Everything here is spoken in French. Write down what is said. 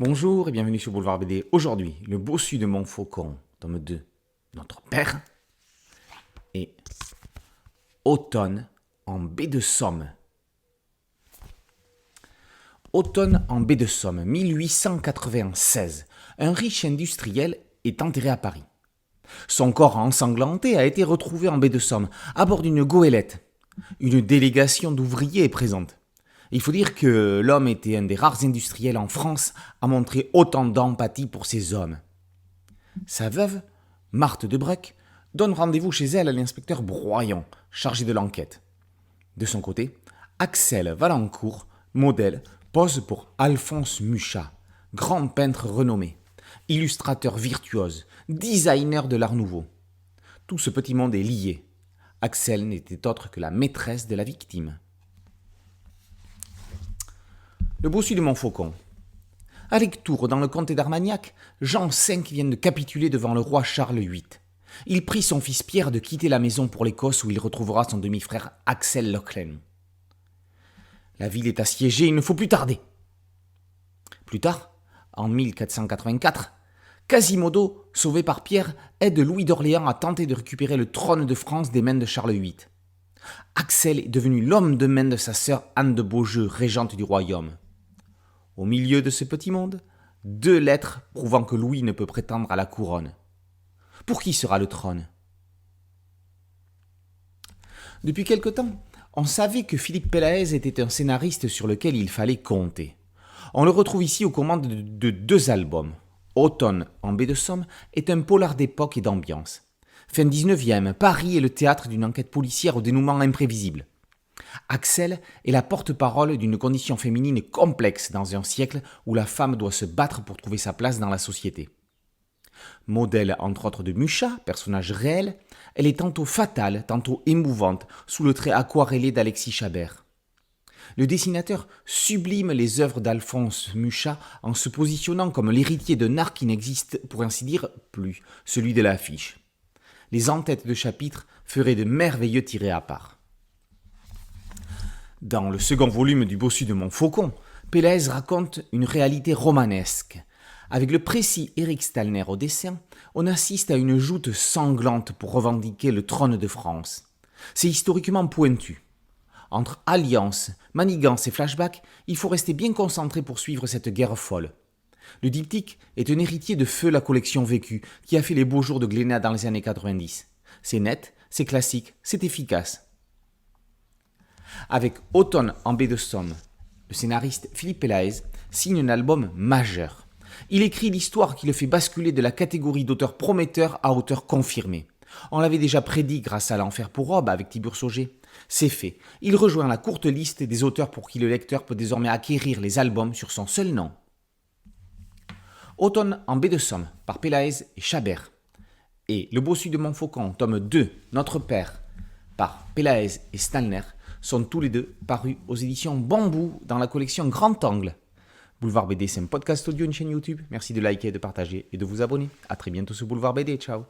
Bonjour et bienvenue sur Boulevard BD. Aujourd'hui, le bossu de Montfaucon, tome 2, notre père, et Automne en baie de Somme. Automne en baie de Somme, 1896. Un riche industriel est enterré à Paris. Son corps ensanglanté a été retrouvé en baie de Somme, à bord d'une goélette. Une délégation d'ouvriers est présente. Il faut dire que l'homme était un des rares industriels en France à montrer autant d'empathie pour ses hommes. Sa veuve, Marthe Debrec, donne rendez-vous chez elle à l'inspecteur Broyon, chargé de l'enquête. De son côté, Axel Valancourt, modèle, pose pour Alphonse Muchat, grand peintre renommé, illustrateur virtuose, designer de l'art nouveau. Tout ce petit monde est lié. Axel n'était autre que la maîtresse de la victime. Le bossu de Montfaucon. À Lectoure, dans le comté d'Armagnac, Jean V vient de capituler devant le roi Charles VIII. Il prie son fils Pierre de quitter la maison pour l'Écosse où il retrouvera son demi-frère Axel Lochlen. La ville est assiégée, il ne faut plus tarder. Plus tard, en 1484, Quasimodo, sauvé par Pierre, aide Louis d'Orléans à tenter de récupérer le trône de France des mains de Charles VIII. Axel est devenu l'homme de main de sa sœur Anne de Beaujeu, régente du royaume. Au milieu de ce petit monde, 2 lettres prouvant que Louis ne peut prétendre à la couronne. Pour qui sera le trône ? Depuis quelque temps, on savait que Philippe Pélaez était un scénariste sur lequel il fallait compter. On le retrouve ici aux commandes de 2 albums. Automne en baie de Somme est un polar d'époque et d'ambiance. Fin 19e, Paris est le théâtre d'une enquête policière au dénouement imprévisible. Axel est la porte-parole d'une condition féminine complexe dans un siècle où la femme doit se battre pour trouver sa place dans la société. Modèle entre autres de Muchat, personnage réel, elle est tantôt fatale, tantôt émouvante, sous le trait aquarellé d'Alexis Chabert. Le dessinateur sublime les œuvres d'Alphonse Muchat en se positionnant comme l'héritier d'un art qui n'existe pour ainsi dire plus, celui de l'affiche. Les en-têtes de chapitres feraient de merveilleux tirés à part. Dans le second volume du bossu de Montfaucon, Pélaez raconte une réalité romanesque. Avec le précis Éric Stallner au dessin, on assiste à une joute sanglante pour revendiquer le trône de France. C'est historiquement pointu. Entre alliances, manigances et flashbacks, il faut rester bien concentré pour suivre cette guerre folle. Le diptyque est un héritier de feu la collection vécue, qui a fait les beaux jours de Glénat dans les années 90. C'est net, c'est classique, c'est efficace. Avec Automne en baie de Somme, le scénariste Philippe Pélaez signe un album majeur. Il écrit l'histoire qui le fait basculer de la catégorie d'auteur prometteur à auteur confirmé. On l'avait déjà prédit grâce à L'Enfer pour Rob avec Tiburce Sauger. C'est fait. Il rejoint la courte liste des auteurs pour qui le lecteur peut désormais acquérir les albums sur son seul nom. Automne en baie de Somme par Pélaez et Chabert. Et Le bossu de Montfaucon, tome 2, Notre père, par Pélaez et Stallner, sont tous les deux parus aux éditions Bambou dans la collection Grand Angle. Boulevard BD, c'est un podcast audio, une chaîne YouTube. Merci de liker, de partager et de vous abonner. A très bientôt sur Boulevard BD. Ciao.